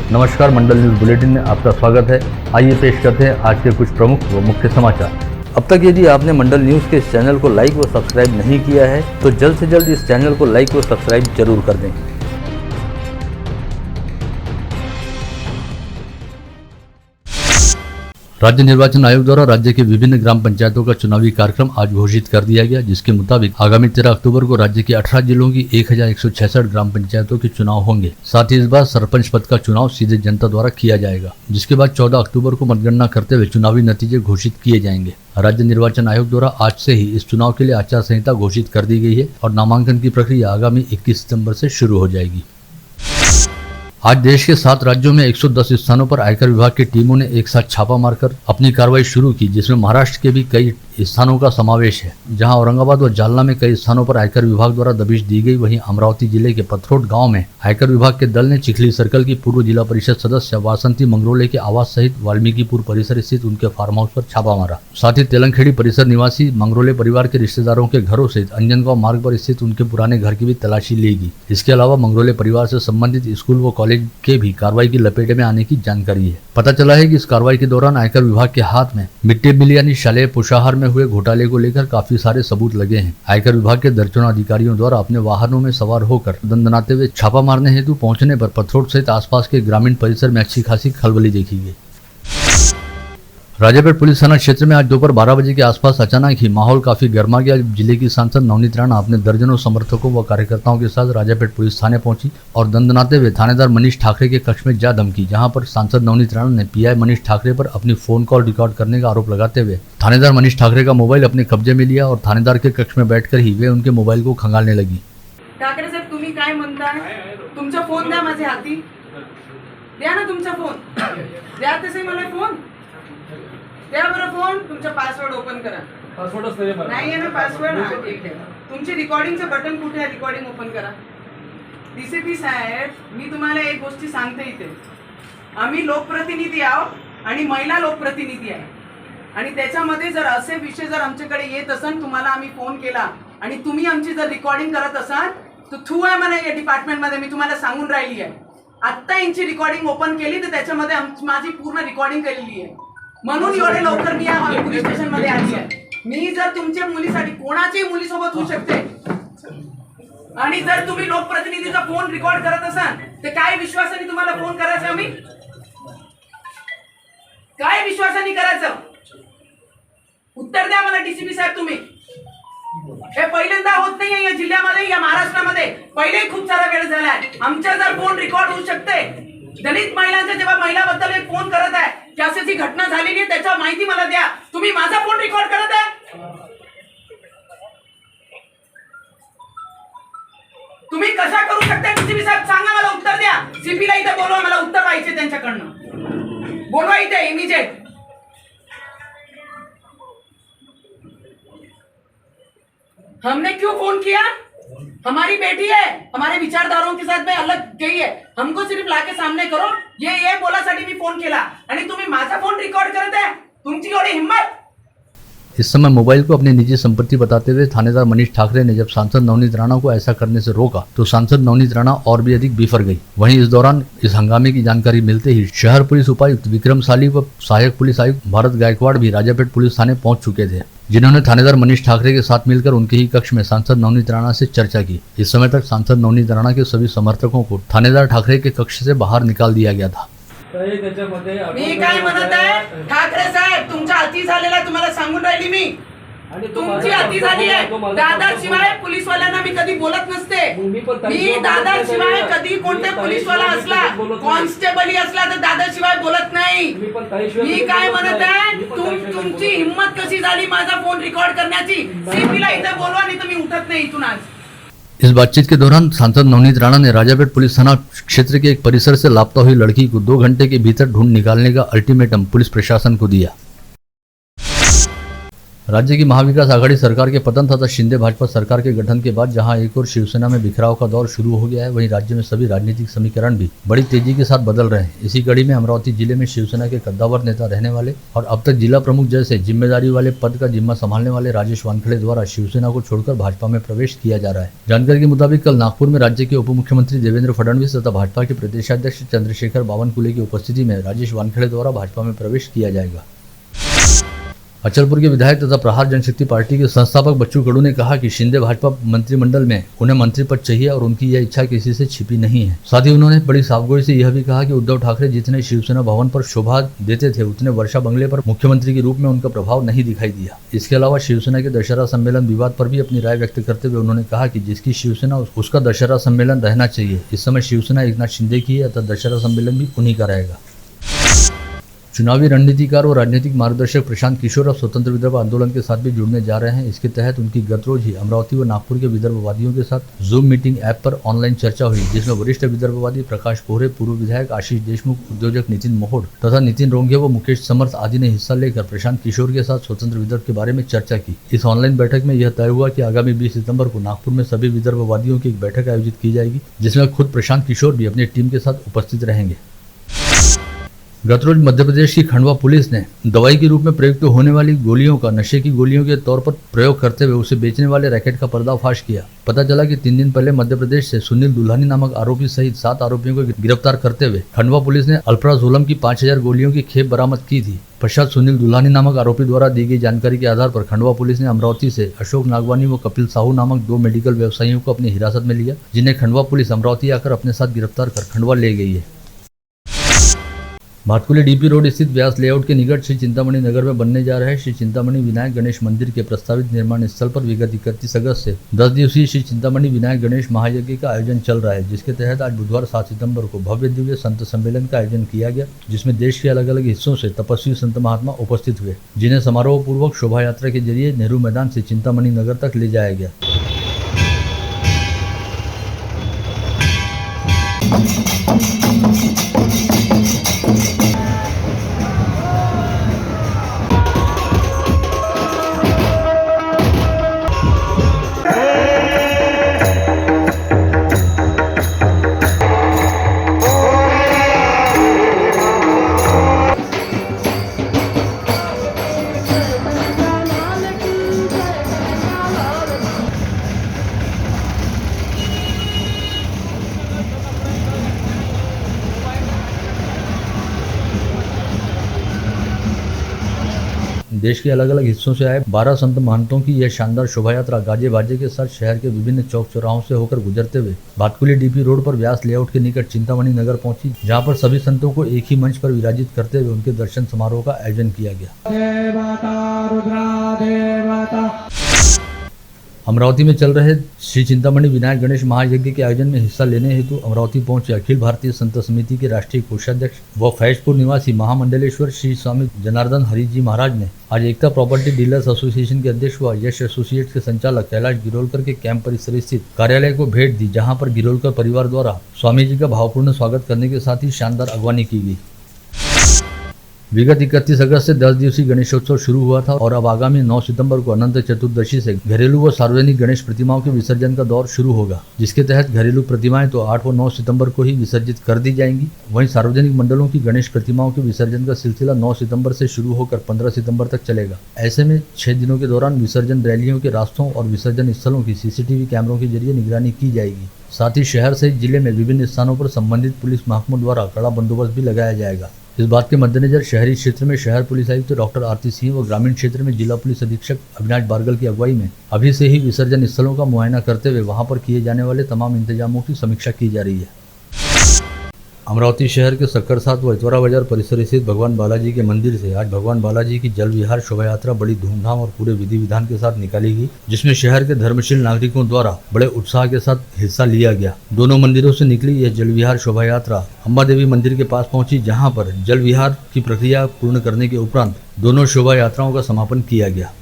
नमस्कार, मंडल news bulletin में आपका स्वागत है। आइए पेश करते हैं आज के कुछ प्रमुख व मुख्य समाचार। अब तक यदि आपने मंडल न्यूज के इस चैनल को लाइक व सब्सक्राइब नहीं किया है तो जल्द से जल्द इस चैनल को लाइक व सब्सक्राइब जरूर कर दें। राज्य निर्वाचन आयोग द्वारा राज्य के विभिन्न ग्राम पंचायतों का चुनावी कार्यक्रम आज घोषित कर दिया गया, जिसके मुताबिक आगामी 13 अक्टूबर को राज्य के 18 जिलों की 1166 ग्राम पंचायतों के चुनाव होंगे। साथ ही इस बार सरपंच पद का चुनाव सीधे जनता द्वारा किया जाएगा, जिसके बाद 14 अक्टूबर को मतगणना करते हुए चुनावी नतीजे घोषित किए जाएंगे। राज्य निर्वाचन आयोग द्वारा आज से ही इस चुनाव के लिए आचार संहिता घोषित कर दी गई है और नामांकन की प्रक्रिया आगामी 21 सितंबर से शुरू हो जाएगी। आज देश के 7 राज्यों में 110 स्थानों पर आयकर विभाग की टीमों ने एक साथ छापा मारकर अपनी कार्रवाई शुरू की, जिसमें महाराष्ट्र के भी कई स्थानों का समावेश है। जहां औरंगाबाद व जालना में कई स्थानों पर आयकर विभाग द्वारा दबिश दी गई, वहीं अमरावती जिले के पथरोट गांव में आयकर विभाग के दल ने चिखली सर्कल की पूर्व जिला परिषद सदस्य वासंती मंगरोले के आवास सहित वाल्मीकिपुर परिसर स्थित उनके फार्म हाउस पर छापा मारा। साथ ही तेलंगखेड़ी परिसर निवासी मंगरोले परिवार के रिश्तेदारों के घरों सहित अंजनगांव मार्ग पर स्थित उनके पुराने घर की भी तलाशी ली गई। इसके अलावा मंगरोले परिवार से संबंधित स्कूल व कॉलेज के भी कार्रवाई की लपेटे में आने की जानकारी है। पता चला है कि इस कार्रवाई के दौरान आयकर विभाग के हाथ में मिड डे मील यानी शालेय पोषाहार में हुए घोटाले को लेकर काफी सारे सबूत लगे हैं। आयकर विभाग के दर्जनों अधिकारियों द्वारा अपने वाहनों में सवार होकर दंदनाते हुए छापा मारने हेतु पहुंचने पर पथरोट सहित आसपास के ग्रामीण परिसर में अच्छी खासी खलबली देखी गई। राजापेट पुलिस थाना क्षेत्र में आज दोपहर 12 बजे के आसपास अचानक ही माहौल काफी गर्मा गया। जिले की सांसद नवनीत राणा अपने दर्जनों समर्थकों व कार्यकर्ताओं के साथ राजापेट पुलिस थाने पहुंची और दंदनाते हुए थानेदार मनीष ठाकरे के कक्ष में जा धमकी, जहां पर सांसद नवनीत राणा ने पीआई मनीष ठाकरे पर अपनी फोन कॉल रिकॉर्ड करने का आरोप लगाते हुए थानेदार मनीष ठाकरे का मोबाइल अपने कब्जे में लिया और थानेदार के कक्ष में बैठकर ही वे उनके मोबाइल को खंगालने लगी। ठाकरे साहेब, तुम्ही काय म्हणताय? तुमचा फोन द्या माझ्या हाती, द्या ना तुमचा फोन, द्या तसे मला फोन द्या बरं फोन, तुमचा पासवर्ड ओपन करा। पासवर्डच नाही आहे ना पासवर्ड? हा ठीक आहे। तुमचे रिकॉर्डिंगचं बटन कुठे आहे? रिकॉर्डिंग ओपन करा। डीसीपी साहेब, मी तुम्हाला एक गोष्टी सांगते इथे, आम्ही लोकप्रतिनिधी आहोत आणि महिला लोकप्रतिनिधी आहे आणि त्याच्यामध्ये जर असे विषय जर आमच्याकडे येत असन, तुम्हाला आम्ही फोन केला आणि तुम्ही आमची जर रिकॉर्डिंग करत असाल तर थू आहे मला या डिपार्टमेंटमध्ये, मी तुम्हाला सांगून राहिली आहे। आत्ता यांची रिकॉर्डिंग ओपन केली तर त्याच्यामध्ये माझी पूर्ण रिकॉर्डिंग केलेली आहे, म्हणून एवढे लवकर मी या पोलीस स्टेशन मध्ये आली आहे। मी जर तुमच्या मुलीसाठी कोणाच्याही मुलीसोबत होऊ शकते आणि जर तुम्ही लोकप्रतिनिधीचा फोन रेकॉर्ड करत असाल तर काय विश्वासाने तुम्हाला फोन करायचा? आम्ही काय विश्वासाने करायचं? उत्तर द्या मला डीसीपी साहेब तुम्ही। हे पहिल्यांदा होत नाही या जिल्ह्यामध्ये, या महाराष्ट्रामध्ये पहिलेही खूप सारा वेळ झालाय। आमच्या जर फोन रेकॉर्ड होऊ शकते, दलित महिलांच्या जेव्हा महिलाबद्दल एक फोन करत आहे की अशी घटना झालेली आहे त्याची माहिती मला द्या, तुम्ही माझा फोन रेकॉर्ड करत आहे? तुम्ही कशा करू शकता डीसीपी साहेब? सांगा मला, उत्तर द्या। सीपीला इथे बोलवा, मला उत्तर पाहिजे त्यांच्याकडनं, बोलवा इथे इमिजिएट। हमने क्यों फोन किया? हमारी बेटी है, हमारे विचारधाराओं के साथ में अलग गई है, हमको सिर्फ लाके सामने करो ये बोलासाठी मी फोन केला आणि तुम्ही माझा फोन रेकॉर्ड करत आहे? तुमची एवढी हिम्मत? इस समय मोबाइल को अपनी निजी संपत्ति बताते हुए थानेदार मनीष ठाकरे ने जब सांसद नवनीत राणा को ऐसा करने से रोका तो सांसद नवनीत राणा और भी अधिक बिफर गई। वहीं इस दौरान इस हंगामे की जानकारी मिलते ही शहर पुलिस उपायुक्त विक्रम साली व सहायक पुलिस आयुक्त भारत गायकवाड़ भी राजापेट पुलिस थाने पहुंच चुके थे, जिन्होंने थानेदार मनीष ठाकरे के साथ मिलकर उनके ही कक्ष में सांसद नवनीत राणा से चर्चा की। इस समय तक सांसद नवनीत राणा के सभी समर्थकों को थानेदार ठाकरे के कक्ष से बाहर निकाल दिया गया था। मी काय म्हणत आहे ठाकरे साहेब, तुमचा अति झालेला तुम्हाला सांगून राहिली मी, तुमची अति झाली आहे। दादा शिवाय पोलीसवाल्यांना मी कधी बोलत नसते। मी दादा शिवाय कधी कोणते पोलीसवाला असला, कॉन्स्टेबल असला तर दादा शिवाय बोलत नाही। मी काय म्हणत आहे, तुमची हिम्मत कशी झाली माझा फोन रेकॉर्ड करण्याची? सीपीला इथे बोलवा, नाही तर मी उठत नाही इथून आज। इस बातचीत के दौरान सांसद नवनीत राणा ने राजापेट पुलिस थाना क्षेत्र के एक परिसर से लापता हुई लड़की को 2 घंटे के भीतर ढूंढ निकालने का अल्टीमेटम पुलिस प्रशासन को दिया। राज्य की महाविकास आघाड़ी सरकार के पतन तथा शिंदे भाजपा सरकार के गठन के बाद जहां एक और शिवसेना में बिखराव का दौर शुरू हो गया है, वहीं राज्य में सभी राजनीतिक समीकरण भी बड़ी तेजी के साथ बदल रहे हैं। इसी कड़ी में अमरावती जिले में शिवसेना के कद्दावर नेता रहने वाले और अब तक जिला प्रमुख जैसे जिम्मेदारी वाले पद का जिम्मा संभालने वाले राजेश वानखेड़े द्वारा शिवसेना को छोड़कर भाजपा में प्रवेश किया जा रहा है। जानकारी के मुताबिक कल नागपुर में राज्य के उप मुख्यमंत्री देवेंद्र फडणवीस तथा भाजपा के प्रदेशाध्यक्ष चंद्रशेखर बावनकुले की उपस्थिति में राजेश वानखेड़े द्वारा भाजपा में प्रवेश किया जाएगा। अचलपुर के विधायक तथा प्रहार जनशक्ति पार्टी के संस्थापक बच्चू कडू ने कहा कि शिंदे भाजपा मंत्रिमंडल में उन्हें मंत्री पद चाहिए और उनकी यह इच्छा किसी से छिपी नहीं है। साथ ही उन्होंने बड़ी साफगोई से यह भी कहा कि उद्धव ठाकरे जितने शिवसेना भवन पर शोभा देते थे, उतने वर्षा बंगले पर मुख्यमंत्री के रूप में उनका प्रभाव नहीं दिखाई दिया। इसके अलावा शिवसेना के दशहरा सम्मेलन विवाद पर भी अपनी राय व्यक्त करते हुए उन्होंने कहा कि जिसकी शिवसेना उसका दशहरा सम्मेलन रहना चाहिए। इस समय शिवसेना एकनाथ शिंदे की है, अतः दशहरा सम्मेलन भी उन्हीं का रहेगा। चुनावी रणनीतिकार और राजनीतिक मार्गदर्शक प्रशांत किशोर अब स्वतंत्र विदर्भ आंदोलन के साथ भी जुड़ने जा रहे हैं। इसके तहत उनकी गत रोज ही अमरावती व नागपुर के विदर्भवादियों के साथ जूम मीटिंग ऐप पर ऑनलाइन चर्चा हुई, जिसमें वरिष्ठ विदर्भवादी प्रकाश पोहरे, पूर्व विधायक आशीष देशमुख, उद्योजक नितिन मोहोड तथा नितिन रोंघे व मुकेश समर्थ आदि ने हिस्सा लेकर प्रशांत किशोर के साथ स्वतंत्र विदर्भ के बारे में चर्चा की। इस ऑनलाइन बैठक में यह तय हुआ कि आगामी 20 सितंबर को नागपुर में सभी विदर्भवादियों की एक बैठक आयोजित की जाएगी, जिसमें खुद प्रशांत किशोर भी अपनी टीम के साथ उपस्थित रहेंगे। गत रोज मध्य प्रदेश की खंडवा पुलिस ने दवाई के रूप में प्रयुक्त होने वाली गोलियों का नशे की गोलियों के तौर पर प्रयोग करते हुए उसे बेचने वाले रैकेट का पर्दाफाश किया। पता चला कि 3 दिन पहले मध्य प्रदेश से सुनील दुल्हानी नामक आरोपी सहित 7 आरोपियों को गिरफ्तार करते हुए खंडवा पुलिस ने अल्प्राजोलम की 5000 गोलियों की खेप बरामद की थी। पश्चात सुनील दुल्हानी नामक आरोपी द्वारा दी गई जानकारी के आधार पर खंडवा पुलिस ने अमरावती से अशोक नागवानी व कपिल साहू नामक 2 मेडिकल व्यवसायियों को अपनी हिरासत में लिया, जिन्हें खंडवा पुलिस अमरावती आकर अपने साथ गिरफ्तार कर खंडवा ले गई है। भातकुली डीपी रोड स्थित व्यास लेआउट के निकट श्री चिंतामणि नगर में बनने जा रहे श्री चिंतामणि विनायक गणेश मंदिर के प्रस्तावित निर्माण स्थल पर विगत 31 अगस्त से 10 दिवसीय श्री चिंतामणि विनायक गणेश महायज्ञ का आयोजन चल रहा है, जिसके तहत आज बुधवार 7 सितंबर को भव्य दिव्य संत सम्मेलन का आयोजन किया गया, जिसमें देश के अलग अलग हिस्सों से तपस्वी संत महात्मा उपस्थित हुए, जिन्हें समारोह पूर्वक शोभा यात्रा के जरिए नेहरू मैदान से चिंतामणि नगर तक ले जाया गया। देश के अलग अलग हिस्सों से आए 12 संत महंतों की यह शानदार शोभा यात्रा गाजे बाजे के साथ शहर के विभिन्न चौक चौराहों से होकर गुजरते हुए भातकुली डीपी रोड पर व्यास लेआउट के निकट चिंतामणि नगर पहुंची, जहां पर सभी संतों को एक ही मंच पर विराजित करते हुए उनके दर्शन समारोह का आयोजन किया गया। अमरावती में चल रहे श्री चिंतामणि विनायक गणेश महायज्ञ के आयोजन में हिस्सा लेने हेतु अमरावती पहुंचे अखिल भारतीय संत समिति के राष्ट्रीय कोषाध्यक्ष व फैजपुर निवासी महामंडलेश्वर श्री स्वामी जनार्दन हरि जी महाराज ने आज एकता प्रॉपर्टी डीलर्स एसोसिएशन के अध्यक्ष व यश एसोसिएट्स के संचालक कैलाश गिरोलकर के कैंप परिसर स्थित कार्यालय को भेंट दी, जहां पर गिरोलकर परिवार द्वारा स्वामी जी का भावपूर्ण स्वागत करने के साथ ही शानदार अगवानी की गई। विगत 31 अगस्त से 10 दिवसीय गणेशोत्सव शुरू हुआ था और अब आगामी 9 सितंबर को अनंत चतुर्दशी से घरेलू व सार्वजनिक गणेश प्रतिमाओं के विसर्जन का दौर शुरू होगा, जिसके तहत घरेलू प्रतिमाएं तो 8 व 9 सितंबर को ही विसर्जित कर दी जाएंगी। वहीं सार्वजनिक मंडलों की गणेश प्रतिमाओं के विसर्जन का सिलसिला 9 सितंबर से शुरू होकर 15 सितंबर तक चलेगा। ऐसे में 6 दिनों के दौरान विसर्जन रैलियों के रास्तों और विसर्जन स्थलों की CCTV कैमरों के जरिए निगरानी की जाएगी। साथ ही शहर सहित जिले में विभिन्न स्थानों पर संबंधित पुलिस महकमों द्वारा कड़ा बंदोबस्त भी लगाया जाएगा। इस बात के मद्देनजर शहरी क्षेत्र में शहर पुलिस आयुक्त डॉक्टर आरती सिंह व ग्रामीण क्षेत्र में जिला पुलिस अधीक्षक अविनाश बारगल की अगुवाई में अभी से ही विसर्जन स्थलों का मुआयना करते हुए वहां पर किए जाने वाले तमाम इंतजामों की समीक्षा की जा रही है। अमरावती शहर के सक्कर साथ व इतवारा बाजार परिसर स्थित भगवान बालाजी के मंदिर से आज भगवान बालाजी की जल विहार शोभा यात्रा बड़ी धूमधाम और पूरे विधि विधान के साथ निकाली गई, जिसमें शहर के धर्मशील नागरिकों द्वारा बड़े उत्साह के साथ हिस्सा लिया गया। दोनों मंदिरों से निकली यह जल विहार शोभा यात्रा अम्बा देवी मंदिर के पास पहुंची, जहां पर जल विहार की प्रक्रिया पूर्ण करने के उपरांत दोनों शोभा यात्राओं का समापन किया गया।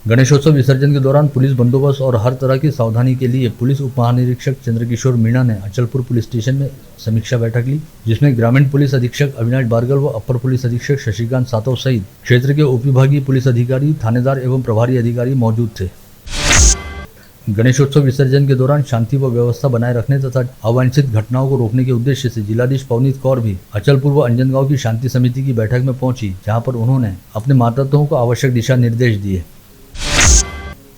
गणेशोत्सव विसर्जन के दौरान पुलिस बंदोबस्त और हर तरह की सावधानी के लिए पुलिस उप महानिरीक्षक चंद्रकिशोर मीणा ने अचलपुर पुलिस स्टेशन में समीक्षा बैठक ली, जिसमें ग्रामीण पुलिस अधीक्षक अविनाश बारगल व अपर पुलिस अधीक्षक शशिकांत सातव सहित क्षेत्र के उपविभागीय पुलिस अधिकारी, थानेदार एवं प्रभारी अधिकारी मौजूद थे। गणेशोत्सव विसर्जन के दौरान शांति व व्यवस्था बनाए रखने तथा अवांछित घटनाओं को रोकने के उद्देश्य से जिलाधीश पवनीत कौर भी अचलपुर व अंजनगांव की शांति समिति की बैठक में पहुंची, जहां पर उन्होंने अपने मातहतों को आवश्यक दिशा निर्देश दिए।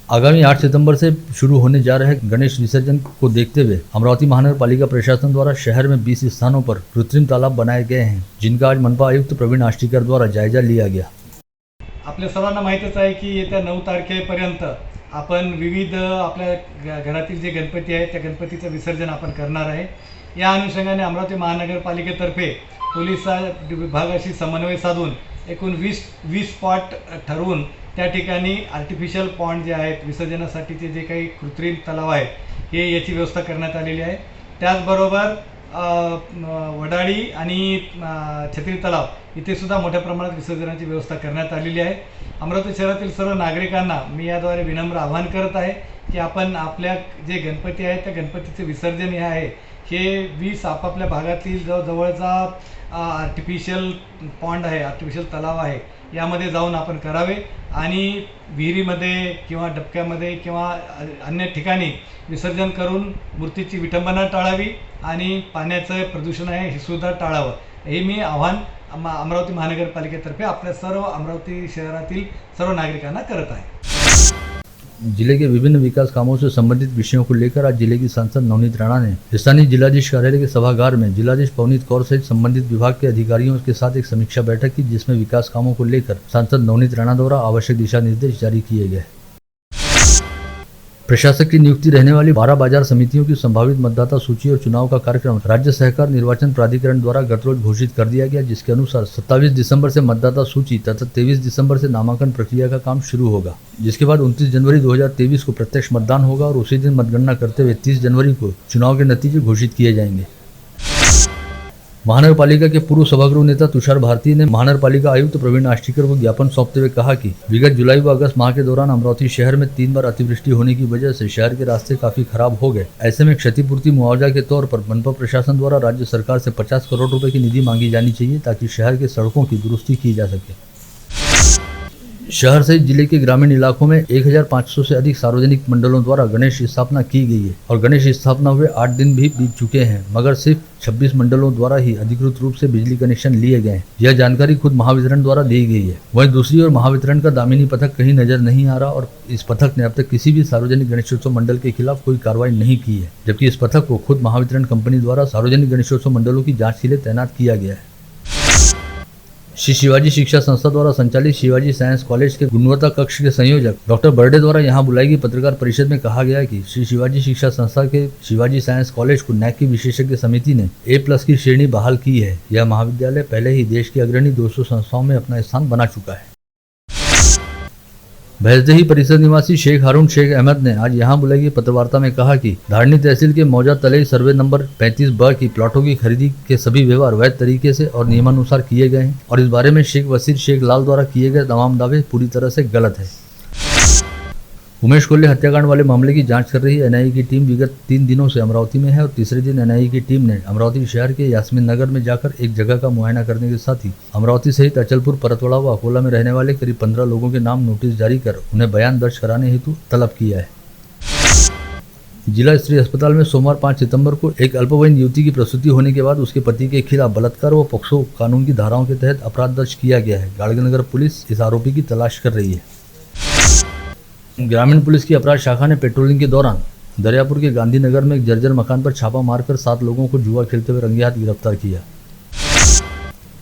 आगामी 8 सितंबर से शुरू होने जा रहे गणेश विसर्जन को देखते हुए अमरावती महानगर पालिका प्रशासन द्वारा शहर में 20 स्थानों पर कृत्रिम तालाब बनाए गए हैं, जिनका आज मनपा आयुक्त प्रवीण आष्टीकर द्वारा जायजा लिया गया। आपल्या सर्वांना माहीतच आहे की येत्या 9 तारखेपर्यंत आपण विविध आपल्या घरातील जे गणपती आहेत त्या गणपतीचं विसर्जन आपण करणार आहे। या अनुषंगाने अमरावती महानगरपालिकेतर्फे पोलीस विभागाशी समन्वय साधून एकूण 20 स्पॉट ठरवून त्या ठिकाणी आर्टिफिशियल पॉन्ड जे आहेत विसर्जनासाठीचे जे काही कृत्रिम तलाव आहेत याची व्यवस्था करण्यात आलेली आहे। त्याचबरोबर वडाळी आणि छत्री तलाव इथे सुद्धा मोठ्या प्रमाणात विसर्जनाची व्यवस्था करण्यात आलेली आहे। अमरावती शहरातील सर्व नागरिकांना मी याद्वारे विनम्र आवाहन करत आहे की आपण आपल्या जे गणपती आहेत त्या गणपतीचे विसर्जन हे आहे हे 20 आपापल्या भागातील जवळचा आर्टिफिशियल पॉन्ड आहे, आर्टिफिशियल तलाव आहे, यामध्ये जाऊन आपण करावे आणि विहिरीमध्ये किंवा डबक्यामध्ये किंवा अन्य ठिकाणी विसर्जन करून मूर्तीची विटंबना टाळावी आणि पाण्याचं प्रदूषण आहे हे सुद्धा टाळावं, हे मी आवाहन अमरावती महानगरपालिकेतर्फे आपल्या सर्व अमरावती शहरातील सर्व नागरिकांना करत आहे। जिले के विभिन्न विकास कामों से संबंधित विषयों को लेकर आज जिले की सांसद नवनीत राणा ने स्थानीय जिलाधीश कार्यालय के सभागार में जिलाधीश पवनीत कौर सहित संबंधित विभाग के अधिकारियों के साथ एक समीक्षा बैठक की, जिसमें विकास कामों को लेकर सांसद नवनीत राणा द्वारा आवश्यक दिशा निर्देश जारी किए गए। प्रशासक की नियुक्ति रहने वाली 12 बाजार समितियों की संभावित मतदाता सूची और चुनाव का कार्यक्रम राज्य सहकार निर्वाचन प्राधिकरण द्वारा गत रोज घोषित कर दिया गया, जिसके अनुसार 27 दिसंबर से मतदाता सूची तथा 23 दिसंबर से नामांकन प्रक्रिया का काम शुरू होगा, जिसके बाद 29 जनवरी 2023 को प्रत्यक्ष मतदान होगा और उसी दिन मतगणना करते हुए 30 जनवरी को चुनाव के नतीजे घोषित किए जाएंगे। महानगर पालिका के पूर्व सभागृह नेता तुषार भारती ने महानगर पालिका आयुक्त प्रवीण आष्टीकर को ज्ञापन सौंपते हुए कहा कि विगत जुलाई व अगस्त माह के दौरान अमरावती शहर में 3 बार अतिवृष्टि होने की वजह से शहर के रास्ते काफी खराब हो गए। ऐसे में क्षतिपूर्ति मुआवजा के तौर पर मनपा प्रशासन द्वारा राज्य सरकार से 50 करोड़ रुपए की निधि मांगी जानी चाहिए, ताकि शहर के सड़कों की दुरुस्ती की जा सके। शहर सहित जिले के ग्रामीण इलाकों में 1500 से अधिक सार्वजनिक मंडलों द्वारा गणेश स्थापना की गई है और गणेश स्थापना हुए 8 दिन भी बीत चुके हैं, मगर सिर्फ 26 मंडलों द्वारा ही अधिकृत रूप से बिजली कनेक्शन लिए गए हैं। यह जानकारी खुद महावितरण द्वारा दी गई है। वहीं दूसरी ओर महावितरण का दामिनी पथक कहीं नजर नहीं आ रहा और इस पथक ने अब तक किसी भी सार्वजनिक गणेशोत्सव मंडल के खिलाफ कोई कार्रवाई नहीं की है, जबकि इस पथक को खुद महावितरण कंपनी द्वारा सार्वजनिक गणेशोत्सव मंडलों की जाँच के लिए तैनात किया गया है। श्री शिवाजी शिक्षा संस्था द्वारा संचालित शिवाजी साइंस कॉलेज के गुणवत्ता कक्ष के संयोजक डॉक्टर बर्डे द्वारा यहां बुलाई गई पत्रकार परिषद में कहा गया कि श्री शिवाजी शिक्षा संस्था के शिवाजी साइंस कॉलेज को नैक की विशेषज्ञ समिति ने A+ की श्रेणी बहाल की है। यह महाविद्यालय पहले ही देश की अग्रणी 200 संस्थाओं में अपना स्थान बना चुका है। भैंसदेही परिसर निवासी शेख हारून शेख अहमद ने आज यहां बुलाई गई पत्रवार्ता में कहा कि धारनी तहसील के मौजा तलई सर्वे नंबर 35 की प्लॉटों की खरीदी के सभी व्यवहार वैध तरीके से और नियमानुसार किए गए हैं और इस बारे में शेख वसीर शेख लाल द्वारा किए गए तमाम दावे पूरी तरह से गलत है। उमेश कोल्हे हत्याकांड वाले मामले की जांच कर रही एनआईए की टीम विगत 3 दिनों से अमरावती में है और तीसरे दिन एनआईए की टीम ने अमरावती शहर के यास्मीन नगर में जाकर एक जगह का मुआयना करने के साथ ही अमरावती सहित अचलपुर, परतवाड़ा व अकोला में रहने वाले करीब 15 लोगों के नाम नोटिस जारी कर उन्हें बयान दर्ज कराने हेतु तलब किया है। जिला स्तरीय अस्पताल में सोमवार 5 सितंबर को एक अल्पवयीन युवती की प्रसूति होने के बाद उसके पति के खिलाफ बलात्कार व पोक्सो कानून की धाराओं के तहत अपराध दर्ज किया गया है। गाड़गनगर पुलिस इस आरोपी की तलाश कर रही है। ग्रामीण पुलिस की अपराध शाखा ने पेट्रोलिंग के दौरान दरियापुर के गांधीनगर में एक जर्जर मकान पर छापा मारकर 7 लोगों को जुआ खेलते हुए रंगे हाथ गिरफ्तार किया।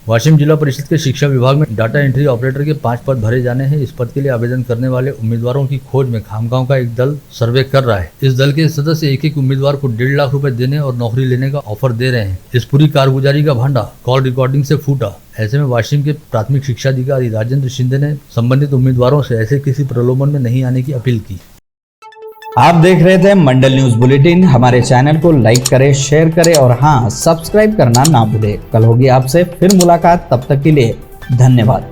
वाशिम जिला परिषद के शिक्षा विभाग में डाटा एंट्री ऑपरेटर के 5 पद भरे जाने हैं। इस पद के लिए आवेदन करने वाले उम्मीदवारों की खोज में खामगांव का एक दल सर्वे कर रहा है। इस दल के सदस्य एक उम्मीदवार को 1.5 लाख रुपए देने और नौकरी लेने का ऑफर दे रहे हैं। इस पूरी कारगुजारी का भांडा कॉल रिकॉर्डिंग से फूटा। ऐसे में वाशिम के प्राथमिक शिक्षा अधिकारी राजेंद्र शिंदे ने संबंधित उम्मीदवारों से ऐसे किसी प्रलोभन में नहीं आने की अपील की। आप देख रहे थे मंडल न्यूज बुलेटिन। हमारे चैनल को लाइक करें, शेयर करें और हाँ, सब्सक्राइब करना ना भूलें। कल होगी आपसे फिर मुलाकात, तब तक के लिए धन्यवाद।